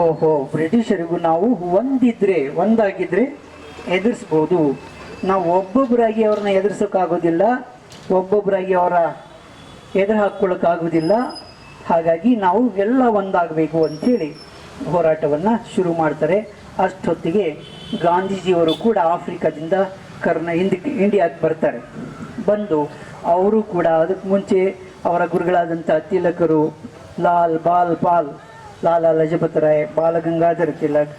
ಓಹೋ, ಬ್ರಿಟಿಷರಿಗೂ ನಾವು ಒಂದಾಗಿದ್ರೆ ಎದುರಿಸ್ಬೋದು. ನಾವು ಒಬ್ಬೊಬ್ಬರಾಗಿ ಅವ್ರನ್ನ ಎದುರಿಸೋಕ್ಕಾಗೋದಿಲ್ಲ, ಒಬ್ಬೊಬ್ಬರಾಗಿ ಅವರ ಎದುರು ಹಾಕ್ಕೊಳ್ಳೋಕ್ಕಾಗೋದಿಲ್ಲ. ಹಾಗಾಗಿ ನಾವು ಎಲ್ಲ ಒಂದಾಗಬೇಕು ಅಂಥೇಳಿ ಹೋರಾಟವನ್ನು ಶುರು ಮಾಡ್ತಾರೆ. ಅಷ್ಟೊತ್ತಿಗೆ ಗಾಂಧೀಜಿಯವರು ಕೂಡ ಆಫ್ರಿಕಾದಿಂದ ಇಂಡಿಯಾಕ್ಕೆ ಬರ್ತಾರೆ. ಬಂದು ಅವರು ಕೂಡ ಅದಕ್ಕೆ ಮುಂಚೆ ಅವರ ಗುರುಗಳಾದಂಥ ತಿಲಕರು, ಲಾಲಾ ಲಜಪತ್ ರಾಯ್, ಬಾಲಗಂಗಾಧರ ತಿಲಕ್,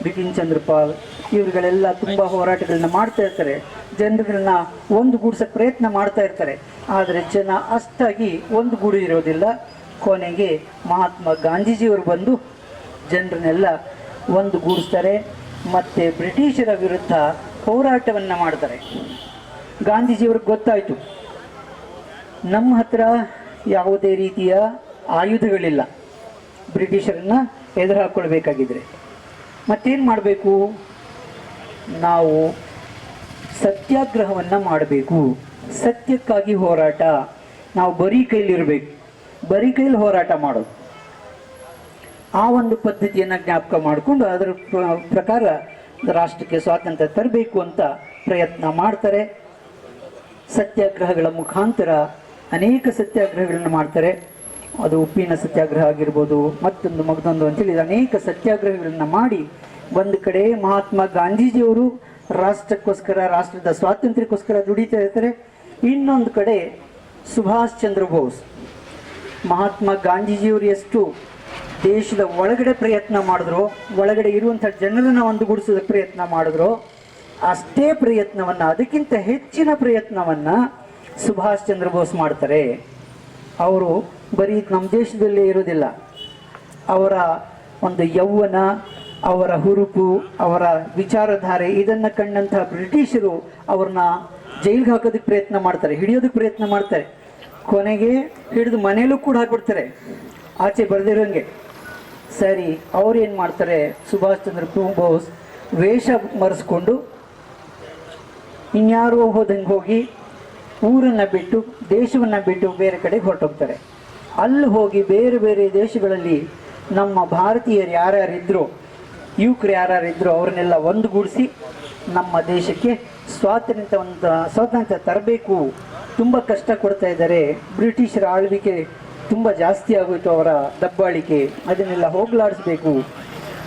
ಬಿಪಿನ್ ಚಂದ್ರ ಪಾಲ್ ಇವರುಗಳೆಲ್ಲ ತುಂಬ ಹೋರಾಟಗಳನ್ನ ಮಾಡ್ತಾ ಇರ್ತಾರೆ. ಜನರನ್ನ ಒಂದುಗೂಡಿಸೋಕ್ಕೆ ಪ್ರಯತ್ನ ಮಾಡ್ತಾ ಇರ್ತಾರೆ. ಆದರೆ ಜನ ಅಷ್ಟಾಗಿ ಒಂದುಗೂಡಿರೋದಿಲ್ಲ. ಕೊನೆಗೆ ಮಹಾತ್ಮ ಗಾಂಧೀಜಿಯವರು ಬಂದು ಜನರನ್ನೆಲ್ಲ ಒಂದುಗೂಡಿಸ್ತಾರೆ ಮತ್ತು ಬ್ರಿಟಿಷರ ವಿರುದ್ಧ ಹೋರಾಟವನ್ನು ಮಾಡ್ತಾರೆ. ಗಾಂಧೀಜಿಯವ್ರಿಗೆ ಗೊತ್ತಾಯಿತು, ನಮ್ಮ ಹತ್ರ ಯಾವುದೇ ರೀತಿಯ ಆಯುಧಗಳಿಲ್ಲ, ಬ್ರಿಟಿಷರನ್ನು ಎದುರು ಹಾಕ್ಕೊಳ್ಬೇಕಾಗಿದ್ರೆ ಮತ್ತೇನು ಮಾಡಬೇಕು, ನಾವು ಸತ್ಯಾಗ್ರಹವನ್ನು ಮಾಡಬೇಕು, ಸತ್ಯಕ್ಕಾಗಿ ಹೋರಾಟ. ನಾವು ಬರೀ ಕೈಲಿರಬೇಕು, ಬರೀ ಕೈಲಿ ಹೋರಾಟ ಮಾಡೋದು. ಆ ಒಂದು ಪದ್ಧತಿಯನ್ನು ಜ್ಞಾಪಕ ಮಾಡಿಕೊಂಡು ಅದರ ಪ್ರಕಾರ ರಾಷ್ಟ್ರಕ್ಕೆ ಸ್ವಾತಂತ್ರ್ಯ ತರಬೇಕು ಅಂತ ಪ್ರಯತ್ನ ಮಾಡ್ತಾರೆ. ಸತ್ಯಾಗ್ರಹಗಳ ಮುಖಾಂತರ ಅನೇಕ ಸತ್ಯಾಗ್ರಹಗಳನ್ನು ಮಾಡ್ತಾರೆ. ಅದು ಉಪ್ಪಿನ ಸತ್ಯಾಗ್ರಹ ಆಗಿರ್ಬೋದು, ಮಗದೊಂದು ಅಂತೇಳಿ ಅನೇಕ ಸತ್ಯಾಗ್ರಹಗಳನ್ನು ಮಾಡಿ ಒಂದು ಕಡೆ ಮಹಾತ್ಮ ಗಾಂಧೀಜಿಯವರು ರಾಷ್ಟ್ರಕ್ಕೋಸ್ಕರ, ರಾಷ್ಟ್ರದ ಸ್ವಾತಂತ್ರ್ಯಕ್ಕೋಸ್ಕರ ದುಡಿತಾ ಇರ್ತಾರೆ. ಇನ್ನೊಂದು ಕಡೆ ಸುಭಾಷ್ ಚಂದ್ರ ಬೋಸ್, ಮಹಾತ್ಮ ಗಾಂಧೀಜಿಯವರು ಎಷ್ಟು ದೇಶದ ಒಳಗಡೆ ಪ್ರಯತ್ನ ಮಾಡಿದ್ರು, ಒಳಗಡೆ ಇರುವಂಥ ಜನರನ್ನು ಒಂದುಗೂಡಿಸೋದಕ್ಕೆ ಪ್ರಯತ್ನ ಮಾಡಿದ್ರು, ಅಷ್ಟೇ ಪ್ರಯತ್ನವನ್ನು, ಅದಕ್ಕಿಂತ ಹೆಚ್ಚಿನ ಪ್ರಯತ್ನವನ್ನು ಸುಭಾಷ್ ಚಂದ್ರ ಬೋಸ್ ಮಾಡ್ತಾರೆ. ಅವರು ಬರೀ ನಮ್ಮ ದೇಶದಲ್ಲೇ ಇರೋದಿಲ್ಲ, ಅವರ ಒಂದು ಯೌವನ, ಅವರ ಹುರುಪು, ಅವರ ವಿಚಾರಧಾರೆ ಇದನ್ನು ಕಂಡಂತಹ ಬ್ರಿಟಿಷರು ಅವ್ರನ್ನ ಜೈಲಿಗೆ ಹಾಕೋದಕ್ಕೆ ಪ್ರಯತ್ನ ಮಾಡ್ತಾರೆ, ಹಿಡಿಯೋದಕ್ಕೆ ಪ್ರಯತ್ನ ಮಾಡ್ತಾರೆ. ಕೊನೆಗೆ ಹಿಡಿದು ಮನೇಲೂ ಕೂಡ ಹಾಕ್ಬಿಡ್ತಾರೆ, ಆಚೆ ಬರೆದಿರೋಂಗೆ. ಸರಿ, ಅವ್ರೇನು ಮಾಡ್ತಾರೆ, ಸುಭಾಷ್ ಚಂದ್ರ ಬೋಸ್ ವೇಷ ಮರೆಸ್ಕೊಂಡು ಇನ್ಯಾರೋ ಹೋದಂಗೆ ಹೋಗಿ ಊರನ್ನು ಬಿಟ್ಟು, ದೇಶವನ್ನು ಬಿಟ್ಟು ಬೇರೆ ಕಡೆಗೆ ಹೊರಟೋಗ್ತಾರೆ. ಅಲ್ಲಿ ಹೋಗಿ ಬೇರೆ ಬೇರೆ ದೇಶಗಳಲ್ಲಿ ನಮ್ಮ ಭಾರತೀಯರು ಯಾರ್ಯಾರಿದ್ರು, ಯುವಕರು ಯಾರ್ಯಾರಿದ್ರು ಅವ್ರನ್ನೆಲ್ಲ ಒಂದುಗೂಡಿಸಿ ನಮ್ಮ ದೇಶಕ್ಕೆ ಸ್ವಾತಂತ್ರ್ಯ ತರಬೇಕು. ತುಂಬ ಕಷ್ಟ ಕೊಡ್ತಾ ಇದ್ದಾರೆ, ಬ್ರಿಟಿಷರ ಆಳ್ವಿಕೆ ತುಂಬ ಜಾಸ್ತಿ ಆಗೋಯಿತು, ಅವರ ದಬ್ಬಾಳಿಕೆ, ಅದನ್ನೆಲ್ಲ ಹೋಗಲಾಡಿಸ್ಬೇಕು.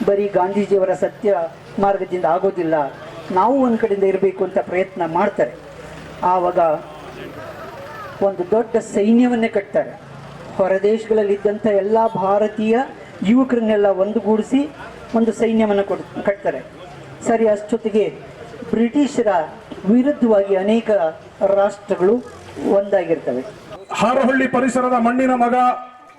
ಬರೀ ಗಾಂಧೀಜಿಯವರ ಸತ್ಯ ಮಾರ್ಗದಿಂದ ಆಗೋದಿಲ್ಲ, ನಾವು ಒಂದು ಕಡೆಯಿಂದ ಇರಬೇಕು ಅಂತ ಪ್ರಯತ್ನ ಮಾಡ್ತಾರೆ. ಆವಾಗ ಒಂದು ದೊಡ್ಡ ಸೈನ್ಯವನ್ನೇ ಕಟ್ತಾರೆ. ಹೊರದೇಶಗಳಲ್ಲಿದ್ದಂಥ ಎಲ್ಲ ಭಾರತೀಯ ಯುವಕರನ್ನೆಲ್ಲ ಒಂದುಗೂಡಿಸಿ ಒಂದು ಸೈನ್ಯವನ್ನು ಕಟ್ತಾರೆ. ಸರಿ, ಅಷ್ಟೊತ್ತಿಗೆ ಬ್ರಿಟಿಷರ ವಿರುದ್ಧವಾಗಿ ಅನೇಕ ರಾಷ್ಟ್ರಗಳು ಒಂದಾಗಿರ್ತವೆ. ಹಾರೋಹಳ್ಳಿ ಪರಿಸರದ ಮಣ್ಣಿನ ಮಗ,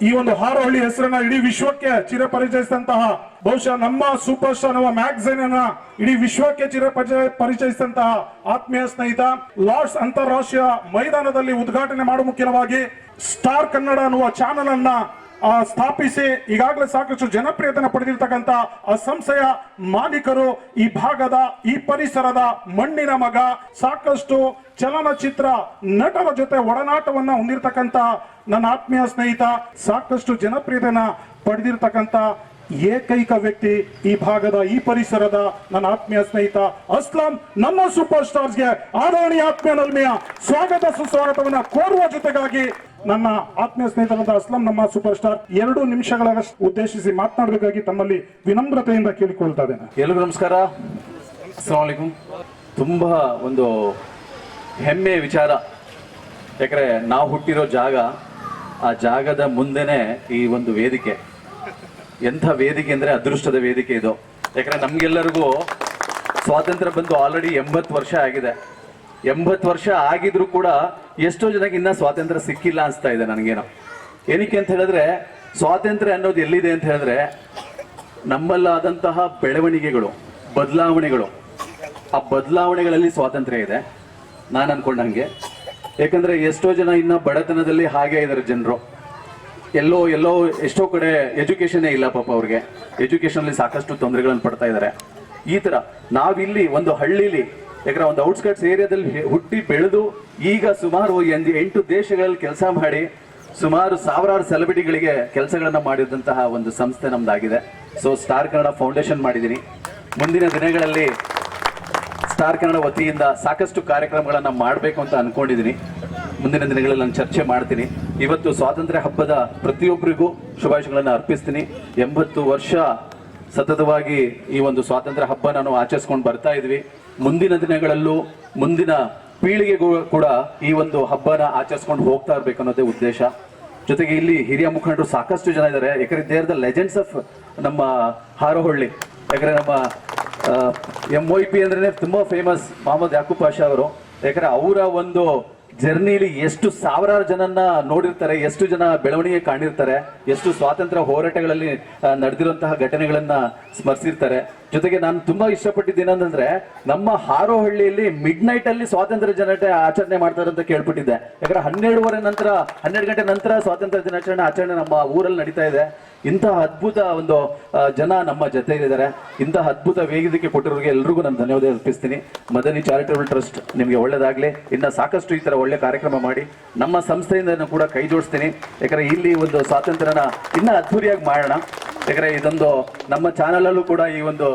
ಈ ಒಂದು ಹಾರೋಹಳ್ಳಿ ಹೆಸರನ್ನ ಇಡೀ ವಿಶ್ವಕ್ಕೆ ಚಿರಪರಿಚಯಿಸಿದಂತಹ, ಬಹುಶಃ ನಮ್ಮ ಸೂಪರ್ ಸ್ಟಾರ್, ನಮ್ಮ ಮ್ಯಾಗಝೈನ್ ಅನ್ನ ಇಡೀ ವಿಶ್ವಕ್ಕೆ ಪರಿಚಯಿಸಿದಂತಹ ಆತ್ಮೀಯ ಸ್ನೇಹಿತ, ಲಾರ್ಡ್ಸ್ ಅಂತಾರಾಷ್ಟ್ರೀಯ ಮೈದಾನದಲ್ಲಿ ಉದ್ಘಾಟನೆ ಮಾಡುವ ಮುಖ್ಯವಾಗಿ ಸ್ಟಾರ್ ಕನ್ನಡ ಅನ್ನುವ ಚಾನೆಲ್ ಅನ್ನ ಸ್ಥಾಪಿಸಿ ಈಗಾಗಲೇ ಸಾಕಷ್ಟು ಜನಪ್ರಿಯತೆಯನ್ನು ಪಡೆದಿರ್ತಕ್ಕಂಥ ಆ ಸಂಸ್ಥೆಯ ಮಾಲೀಕರು, ಈ ಭಾಗದ, ಈ ಪರಿಸರದ ಮಣ್ಣಿನ ಮಗ, ಸಾಕಷ್ಟು ಚಲನಚಿತ್ರ ನಟರ ಜೊತೆ ಒಡನಾಟವನ್ನ ಹೊಂದಿರತಕ್ಕಂತ ನನ್ನ ಆತ್ಮೀಯ ಸ್ನೇಹಿತ, ಸಾಕಷ್ಟು ಜನಪ್ರಿಯತೆಯನ್ನ ಪಡೆದಿರ್ತಕ್ಕಂಥ ಏಕೈಕ ವ್ಯಕ್ತಿ ಈ ಭಾಗದ, ಈ ಪರಿಸರದ ನನ್ನ ಆತ್ಮೀಯ ಸ್ನೇಹಿತ ಅಸ್ಲಂ, ನಮ್ಮ ಸೂಪರ್ ಸ್ಟಾರ್ಸ್ಗೆ ಆದರಣೀಯ ಆತ್ಮೀಯ ಸ್ವಾಗತ ಸುಸ್ವಾಗತವನ್ನ ಕೋರುವ ಜೊತೆಗಾಗಿ ನನ್ನ ಆತ್ಮೀಯ ಸ್ನೇಹಿತರಾದ ಅಸ್ಲಂ, ನಮ್ಮ ಸೂಪರ್ ಸ್ಟಾರ್ 2 ನಿಮಿಷಗಳ ಉದ್ದೇಶಿಸಿ ಮಾತನಾಡಬೇಕಾಗಿ ತಮ್ಮಲ್ಲಿ ವಿನಮ್ರತೆಯಿಂದ ಕೇಳಿಕೊಳ್ತಾ ಇದ್ದೇನೆ. ಎಲ್ಲರಿಗೂ ನಮಸ್ಕಾರ, ಅಸ್ಸಲಾಮು ಅಲೈಕುಂ. ತುಂಬಾ ಒಂದು ಹೆಮ್ಮೆಯ ವಿಚಾರ, ಯಾಕಂದ್ರೆ ನಾವು ಹುಟ್ಟಿರೋ ಜಾಗ, ಆ ಜಾಗದ ಮುಂದೆನೆ ಈ ಒಂದು ವೇದಿಕೆ. ಎಂಥ ವೇದಿಕೆ ಅಂದ್ರೆ ಅದೃಷ್ಟದ ವೇದಿಕೆ ಇದು. ಯಾಕಂದ್ರೆ ನಮ್ಗೆಲ್ಲರಿಗೂ ಸ್ವಾತಂತ್ರ್ಯ ಬಂದು ಆಲ್ರೆಡಿ 80 ವರ್ಷ ಆಗಿದೆ. 80 ವರ್ಷ ಆಗಿದ್ರು ಕೂಡ ಎಷ್ಟೋ ಜನಕ್ಕೆ ಇನ್ನ ಸ್ವಾತಂತ್ರ್ಯ ಸಿಕ್ಕಿಲ್ಲ ಅನ್ಸ್ತಾ ಇದೆ ನನಗೇನೋ. ಏನಕ್ಕೆ ಅಂತ ಹೇಳಿದ್ರೆ, ಸ್ವಾತಂತ್ರ್ಯ ಅನ್ನೋದು ಎಲ್ಲಿದೆ ಅಂತ ಹೇಳಿದ್ರೆ ನಮ್ಮಲ್ಲಾದಂತಹ ಬೆಳವಣಿಗೆಗಳು, ಬದಲಾವಣೆಗಳು, ಆ ಬದಲಾವಣೆಗಳಲ್ಲಿ ಸ್ವಾತಂತ್ರ್ಯ ಇದೆ ನಾನು ಅನ್ಕೊಂಡಂಗೆ. ಯಾಕಂದ್ರೆ ಎಷ್ಟೋ ಜನ ಇನ್ನ ಬಡತನದಲ್ಲಿ ಹಾಗೆ ಇದ್ದಾರೆ ಜನರು. ಎಲ್ಲೋ ಎಷ್ಟೋ ಕಡೆ ಎಜುಕೇಶನ್ ಇಲ್ಲ ಪಾಪ, ಅವ್ರಿಗೆ ಎಜುಕೇಶನ್ ಅಲ್ಲಿ ಸಾಕಷ್ಟು ತೊಂದರೆಗಳನ್ನು ಪಡ್ತಾ ಇದ್ದಾರೆ. ಈ ತರ ನಾವಿಲ್ಲಿ ಒಂದು ಹಳ್ಳಿಲಿ, ಯಾಕಂದ್ರೆ ಒಂದು ಔಟ್ಸ್ಕರ್ಟ್ಸ್ ಏರಿಯಾದಲ್ಲಿ ಹುಟ್ಟಿ ಬೆಳೆದು ಈಗ ಸುಮಾರು 8 ದೇಶಗಳಲ್ಲಿ ಕೆಲಸ ಮಾಡಿ ಸುಮಾರು ಸಾವಿರಾರು ಸೆಲೆಬ್ರಿಟಿಗಳಿಗೆ ಕೆಲಸಗಳನ್ನ ಮಾಡಿದಂತಹ ಒಂದು ಸಂಸ್ಥೆ ನಮ್ದಾಗಿದೆ. ಸೊ ಸ್ಟಾರ್ ಕನ್ನಡ ಫೌಂಡೇಶನ್ ಮಾಡಿದ್ದೀನಿ. ಮುಂದಿನ ದಿನಗಳಲ್ಲಿ ಸ್ಟಾರ್ ಕನ್ನಡ ವತಿಯಿಂದ ಸಾಕಷ್ಟು ಕಾರ್ಯಕ್ರಮಗಳನ್ನ ಮಾಡಬೇಕು ಅಂತ ಅನ್ಕೊಂಡಿದ್ದೀನಿ. ಮುಂದಿನ ದಿನಗಳಲ್ಲಿ ನಾನು ಚರ್ಚೆ ಮಾಡ್ತೀನಿ. ಇವತ್ತು ಸ್ವಾತಂತ್ರ್ಯ ಹಬ್ಬದ ಪ್ರತಿಯೊಬ್ಬರಿಗೂ ಶುಭಾಶಯಗಳನ್ನು ಅರ್ಪಿಸ್ತೀನಿ. 80 ವರ್ಷ ಸತತವಾಗಿ ಈ ಒಂದು ಸ್ವಾತಂತ್ರ್ಯ ಹಬ್ಬ ನಾವು ಆಚರಿಸ್ಕೊಂಡು ಬರ್ತಾ ಇದ್ವಿ. ಮುಂದಿನ ದಿನಗಳಲ್ಲೂ ಮುಂದಿನ ಪೀಳಿಗೆಗೂ ಕೂಡ ಈ ಒಂದು ಹಬ್ಬನ ಆಚರಿಸ್ಕೊಂಡು ಹೋಗ್ತಾ ಇರ್ಬೇಕು ಅನ್ನೋದೇ ಉದ್ದೇಶ. ಜೊತೆಗೆ ಇಲ್ಲಿ ಹಿರಿಯ ಮುಖಂಡರು ಸಾಕಷ್ಟು ಜನ ಇದ್ದಾರೆ. ಯಾಕಂದ್ರೆ they are the legends of ನಮ್ಮ ಹಾರೋಹಳ್ಳಿ. ಯಾಕಂದ್ರೆ ನಮ್ಮ MOIP ಅಂದ್ರೆ ತುಂಬಾ ಫೇಮಸ್ ಮೊಹಮ್ಮದ್ ಯಾಕೂಬ್ ಪಾಷಾ ಅವರು. ಯಾಕಂದ್ರೆ ಅವರ ಒಂದು ಜರ್ನಿಲಿ ಎಷ್ಟು ಸಾವಿರಾರು ಜನನ್ನ ನೋಡಿರ್ತಾರೆ, ಎಷ್ಟು ಜನ ಬೆಳವಣಿಗೆ ಕಾಣಿರ್ತಾರೆ, ಎಷ್ಟು ಸ್ವಾತಂತ್ರ್ಯ ಹೋರಾಟಗಳಲ್ಲಿ ನಡೆದಿರುವಂತಹ ಘಟನೆಗಳನ್ನ ಸ್ಮರಿಸಿರ್ತಾರೆ. ಜೊತೆಗೆ ನಾನು ತುಂಬಾ ಇಷ್ಟಪಟ್ಟಿದ್ದೇನಂದ್ರೆ ನಮ್ಮ ಹಾರೋಹಳ್ಳಿಯಲ್ಲಿ ಮಿಡ್ ನೈಟ್ ಅಲ್ಲಿ ಸ್ವಾತಂತ್ರ್ಯ ದಿನಾಚರಣೆ ಆಚರಣೆ ಮಾಡ್ತಾರೆ ಅಂತ ಕೇಳ್ಬಿಟ್ಟಿದ್ದೆ. ಯಾಕಂದ್ರೆ 12 ಗಂಟೆ ನಂತರ ಸ್ವಾತಂತ್ರ್ಯ ದಿನಾಚರಣೆ ಆಚರಣೆ ನಮ್ಮ ಊರಲ್ಲಿ ನಡೀತಾ ಇದೆ. ಇಂತಹ ಅದ್ಭುತ ಒಂದು ಜನ ನಮ್ಮ ಜೊತೆ ಇದ್ದಾರೆ. ಇಂತಹ ಅದ್ಭುತ ವೇದಿಕೆ ಕೊಟ್ಟಿರೋರಿಗೆ ಎಲ್ರಿಗೂ ನಾನು ಧನ್ಯವಾದ ಅರ್ಪಿಸ್ತೀನಿ. ಮದನಿ ಚಾರಿಟಬಲ್ ಟ್ರಸ್ಟ್ ನಿಮಗೆ ಒಳ್ಳೇದಾಗ್ಲಿ. ಇನ್ನು ಸಾಕಷ್ಟು ಈ ತರ ಒಳ್ಳೆ ಕಾರ್ಯಕ್ರಮ ಮಾಡಿ ನಮ್ಮ ಸಂಸ್ಥೆಯಿಂದ ಕೂಡ ಕೈ ಜೋಡಿಸ್ತೀನಿ. ಯಾಕಂದ್ರೆ ಇಲ್ಲಿ ಒಂದು ಸ್ವಾತಂತ್ರ್ಯನ ಇನ್ನ ಅದ್ಧೂರಿಯಾಗಿ ಮಾಡೋಣ. ಯಾಕಂದ್ರೆ ಇದೊಂದು ನಮ್ಮ ಚಾನಲ್ ಅಲ್ಲೂ ಕೂಡ ಈ ಒಂದು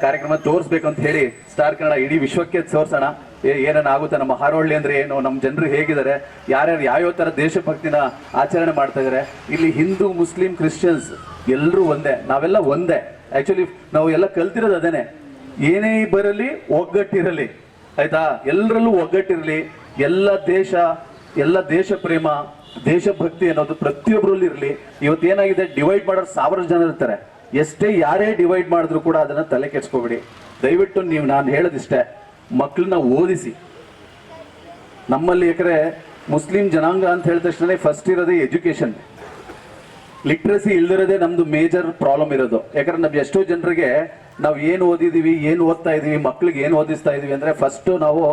ಕಾರ್ಯಕ್ರಮ ತೋರಿಸ್ಬೇಕು ಅಂತ ಹೇಳಿ ಸ್ಟಾರ್ ಕನ್ನಡ ಇಡೀ ವಿಶ್ವಕ್ಕೆ ತೋರ್ಸೋಣ ಏನೇನಾಗುತ್ತೆ, ನಮ್ಮ ಹಾರೋಹಳ್ಳಿ ಅಂದ್ರೆ ಏನು, ನಮ್ಮ ಜನರು ಹೇಗಿದ್ದಾರೆ, ಯಾರ್ಯಾರು ಯಾವ್ಯಾವ ತರ ದೇಶಭಕ್ತಿನ ಆಚರಣೆ ಮಾಡ್ತಾ ಇದಾರೆ. ಇಲ್ಲಿ ಹಿಂದೂ, ಮುಸ್ಲಿಂ, ಕ್ರಿಶ್ಚಿಯನ್ಸ್ ಎಲ್ಲರೂ ಒಂದೇ, ನಾವೆಲ್ಲ ಒಂದೇ. ಆಕ್ಚುಲಿ ನಾವು ಎಲ್ಲ ಕಲ್ತಿರೋದು ಅದೇನೆ. ಏನೇ ಬರಲಿ ಒಗ್ಗಟ್ಟಿರಲಿ, ಆಯ್ತಾ, ಎಲ್ಲರಲ್ಲೂ ಒಗ್ಗಟ್ಟಿರಲಿ. ಎಲ್ಲ ದೇಶ ಪ್ರೇಮ, ದೇಶಭಕ್ತಿ ಅನ್ನೋದು ಪ್ರತಿಯೊಬ್ಬರಲ್ಲಿ ಇರಲಿ. ಇವತ್ತೇನಾಗಿದೆ, ಡಿವೈಡ್ ಮಾಡೋರು 1000 ಜನ ಇರ್ತಾರೆ. ಯಾರೇ ಡಿವೈಡ್ ಮಾಡಿದ್ರು ಕೂಡ ಅದನ್ನ ತಲೆ ಕೆಡ್ಸ್ಕೋಬೇಡಿ. ದಯವಿಟ್ಟು ನೀವು ನಾನು ಹೇಳೋದಿಷ್ಟೇ, ಮಕ್ಕಳನ್ನ ಓದಿಸಿ. ನಮ್ಮಲ್ಲಿ ಯಾಕಂದ್ರೆ ಮುಸ್ಲಿಂ ಜನಾಂಗ ಅಂತ ಹೇಳಿದ ತಕ್ಷಣ ಫಸ್ಟ್ ಇರೋದೇ ಎಜುಕೇಶನ್. ಲಿಟ್ರಸಿ ಇಲ್ದಿರೋದೇ ನಮ್ದು ಮೇಜರ್ ಪ್ರಾಬ್ಲಮ್ ಇರೋದು. ಯಾಕಂದ್ರೆ ನಮ್ಗೆ ಎಷ್ಟೋ ಜನರಿಗೆ ನಾವು ಏನು ಓದಿದೀವಿ, ಏನು ಓದ್ತಾ ಇದೀವಿ, ಮಕ್ಳಿಗೆ ಏನು ಓದಿಸ್ತಾ ಇದೀವಿ ಅಂದ್ರೆ ಫಸ್ಟ್ ನಾವು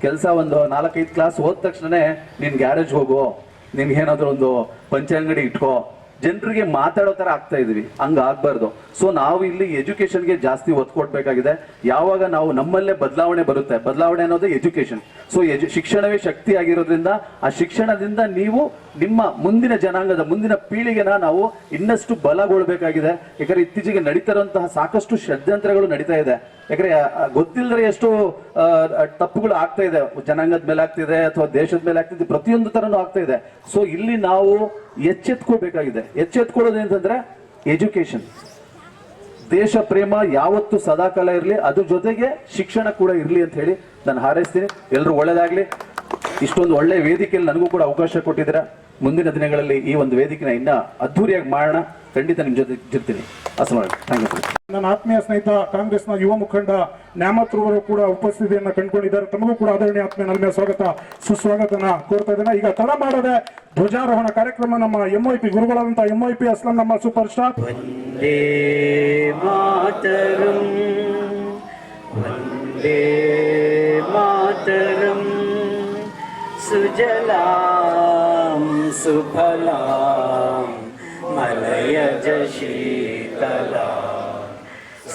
ಕೆಲಸ ಒಂದು 4-5 ಕ್ಲಾಸ್ ಓದ ತಕ್ಷಣನೇ ನೀನ್ ಗ್ಯಾರೇಜ್ ಹೋಗು, ನಿನ್ಗೇನಾದ್ರೂ ಒಂದು ಪಂಚೆ ಅಂಗಡಿ ಇಟ್ಕೋ, ಜನರಿಗೆ ಮಾತಾಡೋ ತರ ಆಗ್ತಾ ಇದೀವಿ. ಹಂಗ ಆಗ್ಬಾರ್ದು. ಸೊ ನಾವು ಇಲ್ಲಿ ಎಜುಕೇಶನ್ಗೆ ಜಾಸ್ತಿ ಒತ್ತು ಕೊಡ್ಬೇಕಾಗಿದೆ. ಯಾವಾಗ ನಾವು ನಮ್ಮಲ್ಲೇ ಬದಲಾವಣೆ ಬರುತ್ತೆ, ಬದಲಾವಣೆ ಅನ್ನೋದೇ ಎಜುಕೇಶನ್. ಸೊ ಶಿಕ್ಷಣವೇ ಶಕ್ತಿ ಆಗಿರೋದ್ರಿಂದ ಆ ಶಿಕ್ಷಣದಿಂದ ನೀವು ನಿಮ್ಮ ಮುಂದಿನ ಜನಾಂಗದ ಮುಂದಿನ ಪೀಳಿಗೆನ ನಾವು ಇನ್ನಷ್ಟು ಬಲಗೊಳ್ಬೇಕಾಗಿದೆ. ಯಾಕಂದ್ರೆ ಇತ್ತೀಚೆಗೆ ನಡೀತಿರುವಂತಹ ಸಾಕಷ್ಟು ಷಡ್ಯಂತ್ರಗಳು ನಡೀತಾ ಇದೆ. ಯಾಕಂದ್ರೆ ಗೊತ್ತಿಲ್ಲದ್ರೆ ಎಷ್ಟು ತಪ್ಪುಗಳು ಆಗ್ತಾ ಇದೆ, ಜನಾಂಗದ ಮೇಲೆ ಆಗ್ತಿದೆ ಅಥವಾ ದೇಶದ ಮೇಲೆ ಆಗ್ತಿದೆ, ಪ್ರತಿಯೊಂದು ತರನು ಆಗ್ತಾ ಇದೆ. ಸೊ ಇಲ್ಲಿ ನಾವು ಎಚ್ಚೆತ್ಕೋಬೇಕಾಗಿದೆ. ಎಚ್ಚೆತ್ಕೊಳ್ಳೋದು ಅಂತಂದ್ರೆ ಎಜುಕೇಶನ್, ದೇಶ ಪ್ರೇಮ ಯಾವತ್ತು ಸದಾಕಾಲ ಇರಲಿ, ಅದ್ರ ಜೊತೆಗೆ ಶಿಕ್ಷಣ ಕೂಡ ಇರಲಿ ಅಂತ ಹೇಳಿ ನಾನು ಹಾರೈಸ್ತೀನಿ. ಎಲ್ಲರೂ ಒಳ್ಳೇದಾಗ್ಲಿ. ಇಷ್ಟೊಂದು ಒಳ್ಳೆ ವೇದಿಕೆಯಲ್ಲಿ ನನಗೂ ಕೂಡ ಅವಕಾಶ ಕೊಟ್ಟಿದ್ದೀರಾ. ಮುಂದಿನ ದಿನಗಳಲ್ಲಿ ಈ ಒಂದು ವೇದಿಕೆನ ಇನ್ನ ಅದ್ಧೂರಿಯಾಗಿ ಮಾಡೋಣ. ಖಂಡಿತ ನಿಮ್ ಜೊತೆ ಇರ್ತೀನಿ. ನನ್ನ ಆತ್ಮೀಯ ಸ್ನೇಹಿತ ಕಾಂಗ್ರೆಸ್ನ ಯುವ ಮುಖಂಡ ನ್ಯಾಮತ್ ಅವರು ಕೂಡ ಉಪಸ್ಥಿತಿಯನ್ನ ಕಂಡುಕೊಂಡಿದ್ದಾರೆ. ತಮಗೂ ಕೂಡ ಆದರಣೀಯ ಆತ್ಮೀಯ ನಲ್ಮೆಯ ಸ್ವಾಗತ ಸುಸ್ವಾಗತನ ಕೋರ್ತಾ ಇದ್ದೇನೆ. ಈಗ ತಡ ಮಾಡದೆ ಧ್ವಜಾರೋಹಣ ಕಾರ್ಯಕ್ರಮ ನಮ್ಮ MOIP ಗುರುಗಳಾದಂತಹ MOIP ಅಸ್ಲಂ ನಮ್ಮ ಸೂಪರ್ ಸ್ಟಾರ್. ವಂದೇ ಮಾತರಂ, ವಂದೇ ಮಾತರಂ, ಸುಜಲಾಂ ಸುಫಲಾಂ ಮಲಯಜ ಶೀತಲಾಂ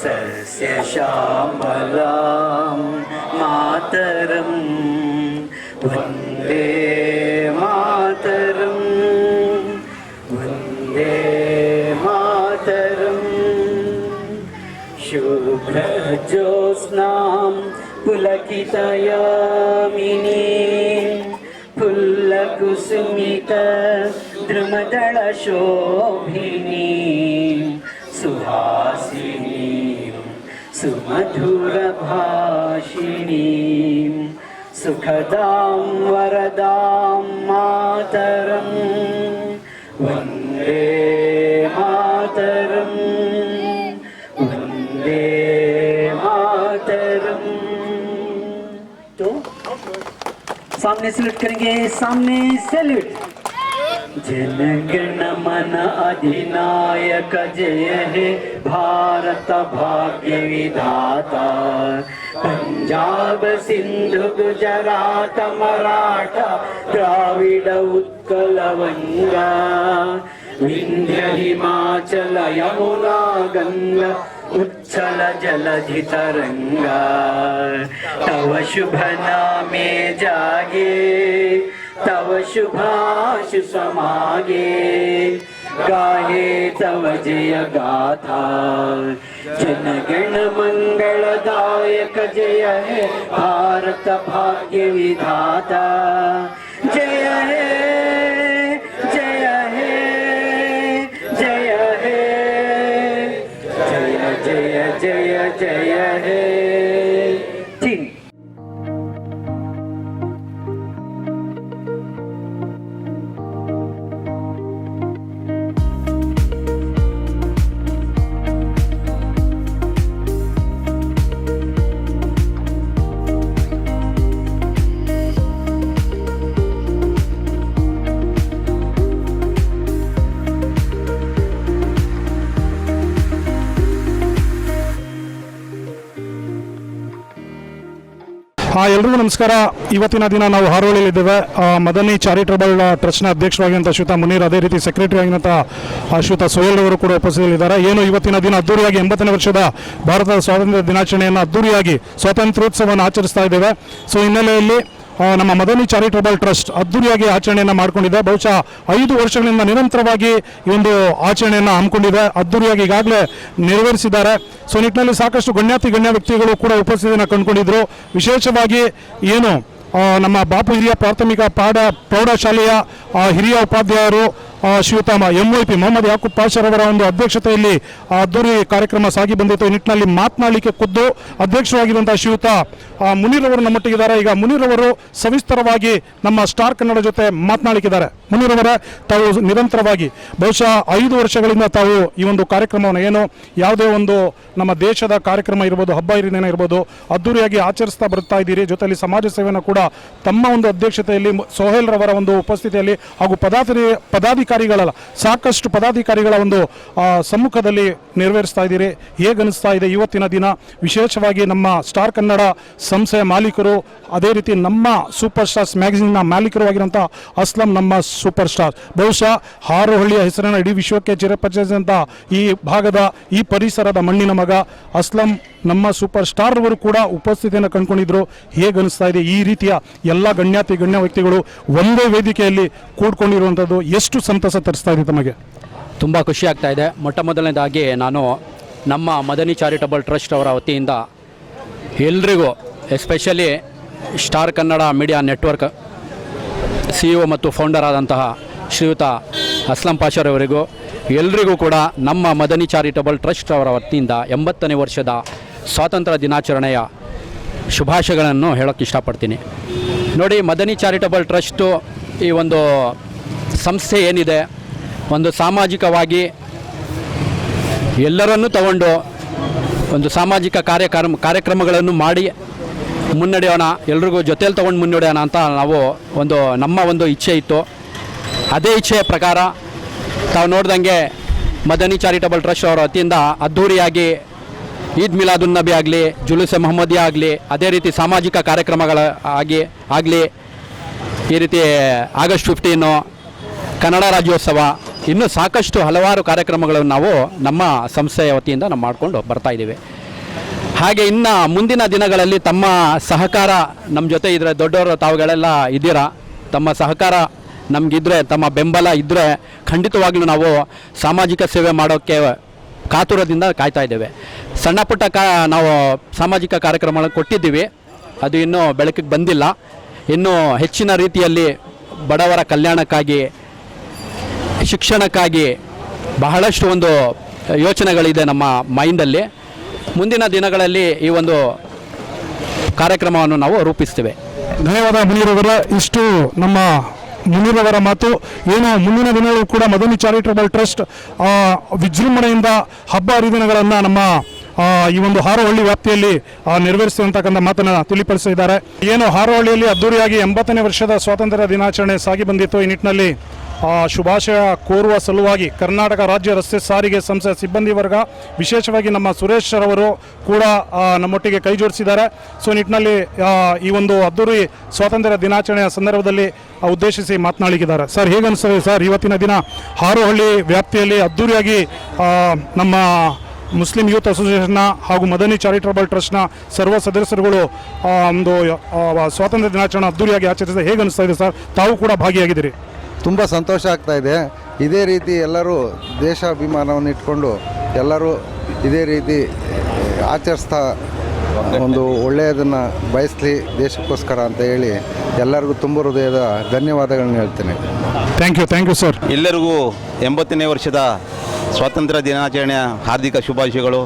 ಸಸ್ಯ ಶ್ಯಾಮಲಾಂ ಮಾತರಂ, ವಂದೇ ಮಾತರಂ, ವಂದೇ ಮಾತರಂ. ಶುಭ್ರಜ್ಯೋತ್ಸ್ನಾಂ ಪುಲಕಿತಯಾಮಿನೀಂ ಫುಲ್ಲಕುಸುಮಿತ ದ್ರುಮದಳ ಶೋಭಿನೀಂ ಸುಹಾಸಿನೀಂ ಸುಮಧುರ ಭಾಷಿಣೀಂ ಸುಖದಾಂ ವರದಾಂ ಮಾತರಂ, ವಂದೇ ಮಾತರಂ, ವಂದೇ ಮಾತರಂ. तो सामने सैल्यूट करेंगे, सामने सैल्यूट. जनगण मन अधिनायक जय हे भारत भाग्य विधाता. पंजाब सिंधु गुजरात मराठा द्राविड उत्कल वंगा विंध्य हिमाचल यमुना गंगा उच्छल जलधि तरंगा. तव शुभ नामे जागे तव शुभाशु समागे गाहे तव जय गाथा जनगण मंगलदायक जय हे भारत भाग्य विधाता जय हे जय हे जय हे जय जय जय जय हे तीन ಎಲ್ರಿಗೂ ನಮಸ್ಕಾರ. ಇವತ್ತಿನ ದಿನ ನಾವು ಹಾರೋಳಿಯಲ್ಲಿದ್ದೇವೆ. ಮದನಿ ಚಾರಿಟಬಲ್ ಟ್ರಸ್ಟ್ನ ಅಧ್ಯಕ್ಷರಾಗಿರುವಂಥ ಶ್ರೀಯುತ ಮುನೀರ್, ಅದೇ ರೀತಿ ಸೆಕ್ರೆಟರಿ ಆಗಿರುವಂಥ ಶ್ರೀಯುತ ಸೋಹೆಲ್ ಅವರು ಕೂಡ ಉಪಸ್ಥಿತರಿದ್ದಾರೆ. ಏನು ಇವತ್ತಿನ ದಿನ ಅದ್ದೂರಿಯಾಗಿ 80ನೇ ವರ್ಷದ ಭಾರತದ ಸ್ವಾತಂತ್ರ್ಯ ದಿನಾಚರಣೆಯನ್ನು ಅದ್ದೂರಿಯಾಗಿ ಸ್ವಾತಂತ್ರ್ಯೋತ್ಸವವನ್ನು ಆಚರಿಸ್ತಾ ಇದ್ದೇವೆ. ಸೊ ಹಿನ್ನೆಲೆಯಲ್ಲಿ ನಮ್ಮ ಮದನಿ ಚಾರಿಟಬಲ್ ಟ್ರಸ್ಟ್ ಅದ್ದೂರಿಯಾಗಿ ಆಚರಣೆಯನ್ನು ಮಾಡಿಕೊಂಡಿದೆ. ಬಹುಶಃ 5 ವರ್ಷಗಳಿಂದ ನಿರಂತರವಾಗಿ ಈ ಒಂದು ಆಚರಣೆಯನ್ನು ಹಮ್ಮಿಕೊಂಡಿದೆ. ಅದ್ದೂರಿಯಾಗಿ ಈಗಾಗಲೇ ನೆರವೇರಿಸಿದ್ದಾರೆ. ಸೊ ನಿಟ್ಟಿನಲ್ಲಿ ಸಾಕಷ್ಟು ಗಣ್ಯ ವ್ಯಕ್ತಿಗಳು ಕೂಡ ಉಪಸ್ಥಿತಿಯನ್ನು ಕಂಡುಕೊಂಡಿದ್ದರು. ವಿಶೇಷವಾಗಿ ಏನು ನಮ್ಮ ಬಾಪು ಹಿರಿಯ ಪ್ರಾಥಮಿಕ ಪ್ರೌಢಶಾಲೆಯ ಹಿರಿಯ ಉಪಾಧ್ಯಾಯರು ಶ್ರೀಯುತ MYP ಮೊಹಮ್ಮದ್ ಯಾಕೂಬ್ ಪಾಷರವರ ಒಂದು ಅಧ್ಯಕ್ಷತೆಯಲ್ಲಿ ಅದ್ದೂರಿ ಕಾರ್ಯಕ್ರಮ ಸಾಗಿ ಬಂದಿತ್ತು. ಈ ನಿಟ್ಟಿನಲ್ಲಿ ಮಾತನಾಡಲಿಕ್ಕೆ ಖುದ್ದು ಅಧ್ಯಕ್ಷರಾಗಿರುವಂತಹ ಶ್ರೀಯುತ ಮುನೀರ್ ಅವರು ನಮ್ಮೊಟ್ಟಿಗಿದ್ದಾರೆ. ಈಗ ಮುನೀರ್ ಅವರು ಸವಿಸ್ತರವಾಗಿ ನಮ್ಮ ಸ್ಟಾರ್ ಕನ್ನಡ ಜೊತೆ ಮಾತನಾಡಲಿಕ್ಕಿದ್ದಾರೆ. ಮುನೀರ್ ಅವರೇ, ತಾವು ನಿರಂತರವಾಗಿ ಬಹುಶಃ 5 ವರ್ಷಗಳಿಂದ ತಾವು ಈ ಒಂದು ಕಾರ್ಯಕ್ರಮವನ್ನು ಏನು ಯಾವುದೇ ಒಂದು ನಮ್ಮ ದೇಶದ ಕಾರ್ಯಕ್ರಮ ಇರ್ಬೋದು, ಹಬ್ಬ ಹರಿದಿನ ಇರ್ಬೋದು, ಅದ್ದೂರಿಯಾಗಿ ಆಚರಿಸ್ತಾ ಬರ್ತಾ ಇದ್ದೀರಿ. ಜೊತೆಯಲ್ಲಿ ಸಮಾಜ ಸೇವೆಯನ್ನು ಕೂಡ ತಮ್ಮ ಒಂದು ಅಧ್ಯಕ್ಷತೆಯಲ್ಲಿ ಸೋಹೆಲ್ ರವರ ಒಂದು ಉಪಸ್ಥಿತಿಯಲ್ಲಿ ಹಾಗೂ ಪದಾಧಿಕಾರಿಗಳ ಸಾಕಷ್ಟು ಪದಾಧಿಕಾರಿಗಳ ಒಂದು ಸಮ್ಮುಖದಲ್ಲಿ ನೆರವೇರಿಸ್ತಾ ಇದ್ದೀರಿ. ಹೇಗನ್ನಿಸ್ತಾ ಇದೆ ಇವತ್ತಿನ ದಿನ? ವಿಶೇಷವಾಗಿ ನಮ್ಮ ಸ್ಟಾರ್ ಕನ್ನಡ ಸಂಸ್ಥೆಯ ಮಾಲೀಕರು, ಅದೇ ರೀತಿ ನಮ್ಮ ಸೂಪರ್ ಸ್ಟಾರ್ಸ್ ಮ್ಯಾಗಝಿನ್ನ ಮಾಲೀಕರು ಆಗಿರುವಂಥ ಅಸ್ಲಂ ನಮ್ಮ ಸೂಪರ್ ಸ್ಟಾರ್, ಬಹುಶಃ ಹಾರೋಹಳ್ಳಿಯ ಹೆಸರನ್ನು ಇಡೀ ವಿಶ್ವಕ್ಕೆ ಚಿರಪರಿಚಿಸಿದಂಥ ಈ ಭಾಗದ ಈ ಪರಿಸರದ ಮಣ್ಣಿನ ಮಗ ಅಸ್ಲಂ ನಮ್ಮ ಸೂಪರ್ ಸ್ಟಾರ್ ಅವರು ಕೂಡ ಉಪಸ್ಥಿತಿಯನ್ನು ಕಂಡುಕೊಂಡಿದ್ರು. ಹೇಗನ್ನಿಸ್ತಾ ಇದೆ ಈ ರೀತಿಯ ಎಲ್ಲ ಗಣ್ಯ ವ್ಯಕ್ತಿಗಳು ಒಂದೇ ವೇದಿಕೆಯಲ್ಲಿ ಕೂಡ್ಕೊಂಡಿರುವಂಥದ್ದು? ಎಷ್ಟು ಸಂತಸ ತರಿಸ್ತಾ ಇದೆ ತಮಗೆ? ತುಂಬ ಖುಷಿ ಆಗ್ತಾ ಇದೆ. ಮೊದಲನೇದಾಗಿ ನಾನು ನಮ್ಮ ಮದನಿ ಚಾರಿಟಬಲ್ ಟ್ರಸ್ಟ್ ಅವರ ವತಿಯಿಂದ ಎಲ್ರಿಗೂ, especially star Kannada media network CEO ಮತ್ತು ಫೌಂಡರ್ ಆದಂತಹ ಶ್ರೀಯುತ ಅಸ್ಲಂ ಪಾಷರವರಿಗೂ ಎಲ್ರಿಗೂ ಕೂಡ ನಮ್ಮ ಮದನಿ ಚಾರಿಟಬಲ್ ಟ್ರಸ್ಟ್ ಅವರ ವತಿಯಿಂದ 80ನೇ ವರ್ಷದ ಸ್ವಾತಂತ್ರ್ಯ ದಿನಾಚರಣೆಯ ಶುಭಾಶಯಗಳನ್ನು ಹೇಳೋಕ್ಕೆ ಇಷ್ಟಪಡ್ತೀನಿ. ನೋಡಿ, ಮದನಿ ಚಾರಿಟಬಲ್ ಟ್ರಸ್ಟು ಈ ಒಂದು ಸಂಸ್ಥೆ ಏನಿದೆ, ಒಂದು ಸಾಮಾಜಿಕವಾಗಿ ಎಲ್ಲರನ್ನೂ ತಗೊಂಡು ಒಂದು ಸಾಮಾಜಿಕ ಕಾರ್ಯಕ್ರಮಗಳನ್ನು ಮಾಡಿ ಮುನ್ನಡೆಯೋಣ, ಎಲ್ರಿಗೂ ಜೊತೆಯಲ್ಲಿ ತೊಗೊಂಡು ಮುನ್ನಡೆಯೋಣ ಅಂತ ನಾವು ನಮ್ಮ ಒಂದು ಇಚ್ಛೆ ಇತ್ತು. ಅದೇ ಇಚ್ಛೆಯ ಪ್ರಕಾರ ತಾವು ನೋಡ್ದಂಗೆ ಮದನಿ ಚಾರಿಟಬಲ್ ಟ್ರಸ್ಟ್ ಅವರ ವತಿಯಿಂದ ಅದ್ಧೂರಿಯಾಗಿ ಈದ್ ಮಿಲಾದುನ್ ನಬಿ ಆಗಲಿ, ಜುಲೂಸೆ ಮೊಹಮ್ಮದಿಯಾ ಆಗಲಿ, ಅದೇ ರೀತಿ ಸಾಮಾಜಿಕ ಕಾರ್ಯಕ್ರಮಗಳ ಆಗಲಿ, ಈ ರೀತಿ ಆಗಸ್ಟ್ 15 ಕನ್ನಡ ರಾಜ್ಯೋತ್ಸವ, ಇನ್ನೂ ಸಾಕಷ್ಟು ಹಲವಾರು ಕಾರ್ಯಕ್ರಮಗಳನ್ನು ನಾವು ನಮ್ಮ ಸಂಸ್ಥೆಯ ವತಿಯಿಂದ ನಾವು ಮಾಡಿಕೊಂಡು ಬರ್ತಾ ಇದ್ದೀವಿ. ಹಾಗೆ ಇನ್ನು ಮುಂದಿನ ದಿನಗಳಲ್ಲಿ ತಮ್ಮ ಸಹಕಾರ ನಮ್ಮ ಜೊತೆ ಇದ್ದರೆ, ದೊಡ್ಡವರು ತಾವುಗಳೆಲ್ಲ ಇದ್ದೀರಾ, ತಮ್ಮ ಸಹಕಾರ ನಮಗಿದ್ರೆ, ತಮ್ಮ ಬೆಂಬಲ ಇದ್ದರೆ ಖಂಡಿತವಾಗ್ಲೂ ನಾವು ಸಾಮಾಜಿಕ ಸೇವೆ ಮಾಡೋಕ್ಕೆ ಕಾತುರದಿಂದ ಕಾಯ್ತಾ ಇದ್ದೇವೆ. ಸಣ್ಣ ಪುಟ್ಟ ನಾವು ಸಾಮಾಜಿಕ ಕಾರ್ಯಕ್ರಮಗಳನ್ನು ಕೊಟ್ಟಿದ್ದೀವಿ, ಅದು ಇನ್ನೂ ಬೆಳಕಿಗೆ ಬಂದಿಲ್ಲ. ಇನ್ನೂ ಹೆಚ್ಚಿನ ರೀತಿಯಲ್ಲಿ ಬಡವರ ಕಲ್ಯಾಣಕ್ಕಾಗಿ, ಶಿಕ್ಷಣಕ್ಕಾಗಿ ಬಹಳಷ್ಟು ಒಂದು ಯೋಚನೆಗಳಿದೆ ನಮ್ಮ ಮೈಂಡಲ್ಲಿ. ಮುಂದಿನ ದಿನಗಳಲ್ಲಿ ಈ ಒಂದು ಕಾರ್ಯಕ್ರಮವನ್ನು ನಾವು ರೂಪಿಸ್ತೇವೆ. ಧನ್ಯವಾದ ಮುನೀರ್ ಅವರ. ಇಷ್ಟು ನಮ್ಮ ಮುನೀರ್ ಅವರ ಮಾತು. ಏನು ಮುಂದಿನ ದಿನಗಳು ಕೂಡ ಮದನಿ ಚಾರಿಟಬಲ್ ಟ್ರಸ್ಟ್ ವಿಜೃಂಭಣೆಯಿಂದ ಹಬ್ಬ ಹರಿದಿನಗಳನ್ನು ನಮ್ಮ ಈ ಒಂದು ಹಾರೋಹಳ್ಳಿ ವ್ಯಾಪ್ತಿಯಲ್ಲಿ ನೆರವೇರಿಸುವಂತಕ್ಕಂಥ ಮಾತನ್ನು ತಿಳಿಪಡಿಸಿದ್ದಾರೆ. ಏನು ಹಾರೋಹಳ್ಳಿಯಲ್ಲಿ ಅದ್ದೂರಿಯಾಗಿ 80ನೇ ವರ್ಷದ ಸ್ವಾತಂತ್ರ್ಯ ದಿನಾಚರಣೆ ಸಾಗಿ ಬಂದಿತ್ತು. ಈ ನಿಟ್ಟಿನಲ್ಲಿ ಶುಭಾಶಯ ಕೋರುವ ಸಲುವಾಗಿ ಕರ್ನಾಟಕ ರಾಜ್ಯ ರಸ್ತೆ ಸಾರಿಗೆ ಸಂಸ್ಥೆ ಸಿಬ್ಬಂದಿ ವರ್ಗ, ವಿಶೇಷವಾಗಿ ನಮ್ಮ ಸುರೇಶ್ ರವರು ಕೂಡ ನಮ್ಮೊಟ್ಟಿಗೆ ಕೈ ಜೋಡಿಸಿದ್ದಾರೆ. ಸೊ ನಿಟ್ಟಿನಲ್ಲಿ ಈ ಒಂದು ಅದ್ದೂರಿ ಸ್ವಾತಂತ್ರ್ಯ ದಿನಾಚರಣೆಯ ಸಂದರ್ಭದಲ್ಲಿ ಉದ್ದೇಶಿಸಿ ಮಾತನಾಡಲಿಕ್ಕಿದ್ದಾರೆ. ಸರ್, ಹೇಗನ್ನಿಸ್ತದೆ ಸರ್ ಇವತ್ತಿನ ದಿನ ಹಾರೋಹಳ್ಳಿ ವ್ಯಾಪ್ತಿಯಲ್ಲಿ ಅದ್ದೂರಿಯಾಗಿ ನಮ್ಮ ಮುಸ್ಲಿಂ ಯೂತ್ ಅಸೋಸಿಯೇಷನ್ನ ಹಾಗೂ ಮದನಿ ಚಾರಿಟಬಲ್ ಟ್ರಸ್ಟ್ನ ಸರ್ವ ಸದಸ್ಯರುಗಳು ಒಂದು ಸ್ವಾತಂತ್ರ್ಯ ದಿನಾಚರಣೆ ಅದ್ದೂರಿಯಾಗಿ ಆಚರಿಸಿದ ಹೇಗೆ ಅನಿಸ್ತಾ ಇದೆ ಸರ್? ತಾವು ಕೂಡ ಭಾಗಿಯಾಗಿದ್ದೀರಿ. ತುಂಬ ಸಂತೋಷ ಆಗ್ತಾ ಇದೆ. ಇದೇ ರೀತಿ ಎಲ್ಲರೂ ದೇಶಾಭಿಮಾನವನ್ನು ಇಟ್ಕೊಂಡು ಎಲ್ಲರೂ ಇದೇ ರೀತಿ ಆಚರಿಸ್ತಾ ಒಂದು ಒಳ್ಳೆಯದನ್ನು ಬಯಸಲಿ ದೇಶಕ್ಕೋಸ್ಕರ ಅಂತ ಹೇಳಿ ಎಲ್ಲರಿಗೂ ತುಂಬ ಹೃದಯದ ಧನ್ಯವಾದಗಳನ್ನ ಹೇಳ್ತೇನೆ. Thank you sir. ಎಲ್ಲರಿಗೂ 80ನೇ ವರ್ಷದ ಸ್ವಾತಂತ್ರ್ಯ ದಿನಾಚರಣೆಯ ಹಾರ್ದಿಕ ಶುಭಾಶಯಗಳು.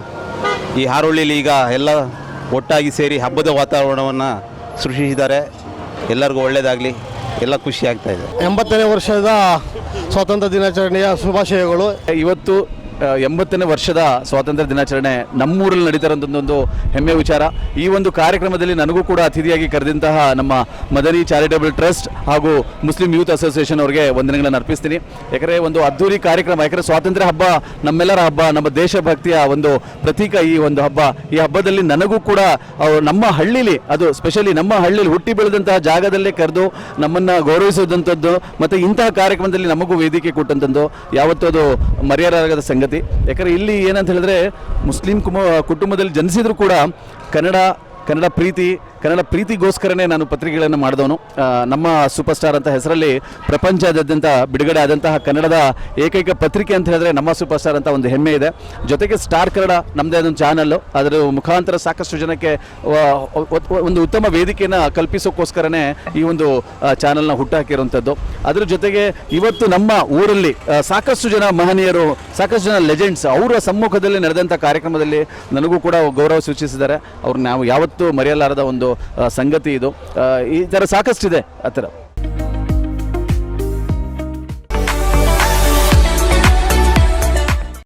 ಈ ಹಾರೋಳ್ಳಿಯಲ್ಲಿ ಈಗ ಎಲ್ಲ ಒಟ್ಟಾಗಿ ಸೇರಿ ಹಬ್ಬದ ವಾತಾವರಣವನ್ನು ಸೃಷ್ಟಿಸಿದ್ದಾರೆ. ಎಲ್ಲರಿಗೂ ಒಳ್ಳೆಯದಾಗಲಿ, ಎಲ್ಲ ಖುಷಿ ಆಗ್ತಾ ಇದೆ. 80ನೇ ವರ್ಷದ ಸ್ವಾತಂತ್ರ್ಯ ದಿನಾಚರಣೆಯ ಶುಭಾಶಯಗಳು. ಇವತ್ತು 80ನೇ ವರ್ಷದ ಸ್ವಾತಂತ್ರ್ಯ ದಿನಾಚರಣೆ ನಮ್ಮೂರಲ್ಲಿ ನಡೀತಾರಂಥದ್ದೊಂದು ಹೆಮ್ಮೆ ವಿಚಾರ. ಈ ಒಂದು ಕಾರ್ಯಕ್ರಮದಲ್ಲಿ ನನಗೂ ಕೂಡ ಅತಿಥಿಯಾಗಿ ಕರೆದಂತಹ ನಮ್ಮ ಮದನಿ ಚಾರಿಟಬಲ್ ಟ್ರಸ್ಟ್ ಹಾಗೂ ಮುಸ್ಲಿಂ ಯೂತ್ ಅಸೋಸಿಯೇಷನ್ ಅವರಿಗೆ ವಂದನೆಗಳನ್ನು ಅರ್ಪಿಸ್ತೀನಿ. ಯಾಕಂದರೆ ಒಂದು ಅದ್ದೂರಿ ಕಾರ್ಯಕ್ರಮ, ಯಾಕಂದರೆ ಸ್ವಾತಂತ್ರ್ಯ ಹಬ್ಬ ನಮ್ಮೆಲ್ಲರ ಹಬ್ಬ, ನಮ್ಮ ದೇಶಭಕ್ತಿಯ ಒಂದು ಪ್ರತೀಕ ಈ ಒಂದು ಹಬ್ಬ. ಈ ಹಬ್ಬದಲ್ಲಿ ನನಗೂ ಕೂಡ ನಮ್ಮ ಹಳ್ಳಿಲಿ, ಅದು ಸ್ಪೆಷಲಿ ನಮ್ಮ ಹಳ್ಳಿಲಿ ಹುಟ್ಟಿ ಬೆಳೆದಂತಹ ಜಾಗದಲ್ಲೇ ಕರೆದು ನಮ್ಮನ್ನು ಗೌರವಿಸೋದಂಥದ್ದು ಮತ್ತು ಇಂತಹ ಕಾರ್ಯಕ್ರಮದಲ್ಲಿ ನಮಗೂ ವೇದಿಕೆ ಕೊಟ್ಟಂಥದ್ದು ಯಾವತ್ತೂ ಅದು ಮರೆಯಲಾಗದ ಸಂಗತಿ. ಯಾಕಂದರೆ ಇಲ್ಲಿ ಏನಂತ ಹೇಳಿದ್ರೆ ಮುಸ್ಲಿಂ ಕುಟುಂಬದಲ್ಲಿ ಜನಿಸಿದ್ರು ಕೂಡ ಕನ್ನಡ ಪ್ರೀತಿಗೋಸ್ಕರನೇ ನಾನು ಪತ್ರಿಕೆಗಳನ್ನು ಮಾಡಿದವನು. ನಮ್ಮ ಸೂಪರ್ ಸ್ಟಾರ್ ಅಂತ ಹೆಸರಲ್ಲಿ ಪ್ರಪಂಚದಾದ್ಯಂತ ಬಿಡುಗಡೆ ಆದಂತಹ ಕನ್ನಡದ ಏಕೈಕ ಪತ್ರಿಕೆ ಅಂತ ಹೇಳಿದ್ರೆ ನಮ್ಮ ಸೂಪರ್ ಸ್ಟಾರ್ ಅಂತ ಒಂದು ಹೆಮ್ಮೆ ಇದೆ. ಜೊತೆಗೆ ಸ್ಟಾರ್ ಕನ್ನಡ ನಮ್ಮದೇ ಅದೊಂದು ಚಾನಲ್ಲು, ಅದರ ಮುಖಾಂತರ ಸಾಕಷ್ಟು ಜನಕ್ಕೆ ಒಂದು ಉತ್ತಮ ವೇದಿಕೆಯನ್ನು ಕಲ್ಪಿಸೋಕ್ಕೋಸ್ಕರನೇ ಈ ಒಂದು ಚಾನಲ್ನ ಹುಟ್ಟುಹಾಕಿರುವಂಥದ್ದು. ಅದರ ಜೊತೆಗೆ ಇವತ್ತು ನಮ್ಮ ಊರಲ್ಲಿ ಸಾಕಷ್ಟು ಜನ ಮಹನೀಯರು, ಸಾಕಷ್ಟು ಜನ ಲೆಜೆಂಡ್ಸ್ ಅವರ ಸಮ್ಮುಖದಲ್ಲಿ ನಡೆದಂಥ ಕಾರ್ಯಕ್ರಮದಲ್ಲಿ ನನಗೂ ಕೂಡ ಗೌರವ ಸೂಚಿಸಿದ್ದಾರೆ. ಅವ್ರು ನಾವು ಯಾವತ್ತೂ ಮರೆಯಲಾರದ ಒಂದು ಸಂಗತಿ ಇದು. ಈ ಥರ ಸಾಕಷ್ಟಿದೆ ಆ ಥರ.